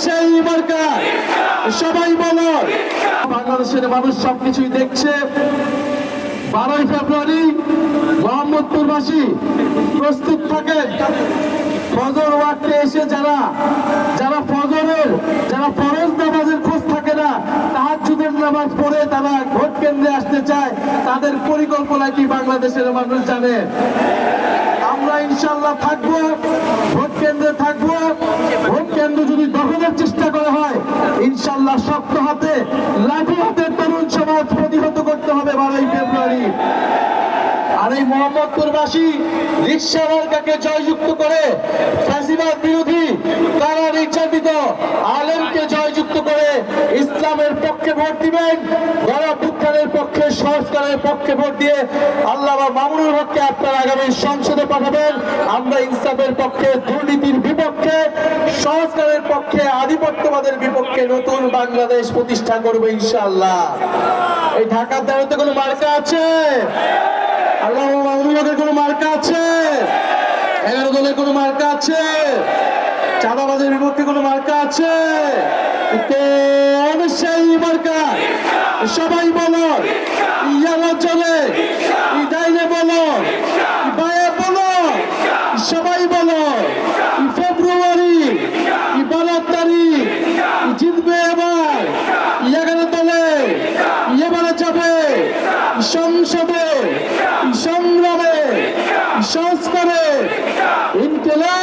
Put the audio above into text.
সেই মার্কা সবাই বলো। বাংলাদেশের মানুষ সবকিছুই দেখছে। 12ই ফেব্রুয়ারি মোহাম্মদপুরবাসী প্রস্তুত থাকেন। ফজর ওয়াক্তে এসে যারা ফরজ নামাজের খোঁজ থাকে না, তাহাজ্জুদের নামাজ পড়ে তারা ভোট কেন্দ্রে আসতে চায়, তাদের পরিকল্পনা কি বাংলাদেশের মানুষ জানে? আমরা ইনশাআল্লাহ থাকবো, ভোট কেন্দ্রে থাকবো। ভোট কেন্দ্র যদি দখলের চেষ্টা করা হয়, ইনশাআল্লাহ শক্ত হাতে লাঠি হাতে তরুণ সমাজ প্রতিহত করতে হবে 12ই ফেব্রুয়ারি। আর এই মোহাম্মদপুরবাসী রিকশা মার্কাকে জয়যুক্ত করে ফ্যাসিবাদ বিরোধী কারা নির্যাতিত আলেমকে জয়যুক্ত করে ইসলামের পক্ষে ভোট দিবেন। গণঅভ্যুত্থানের পক্ষে, সংস্কারের পক্ষে ভোট দিয়ে আল্লামা মামুনুল হককে আপনারা আগামী সংসদে পাঠাবেন। আমরা ইনসাফের পক্ষে, দুর্নীতির বিপক্ষে, সংস্কারের পক্ষে, আধিপত্যবাদের বিপক্ষে নতুন বাংলাদেশ প্রতিষ্ঠা করবো ইনশাআল্লাহ। এই ঢাকার দাঁড়াতে কোনো মার্কা আছে? আল্লামা মামুনুল হকের কোনো মার্কা আছে? 11 দলের কোনো মার্কা আছে? চাঁদাবাজের বিপক্ষে কোনো মার্কা আছে? কোন সেই মার্কা সবাই বলো। ইয়ালা চলে, ইদাইনে বলো, বায়ে বলো, সবাই বলো। ফেব্রুয়ারি 12 তারিখ জিতবে এবার 11 দলে, এবারে যাবে সংসদে, সংগ্রামে, সংস্কারে, ইনকিলাব।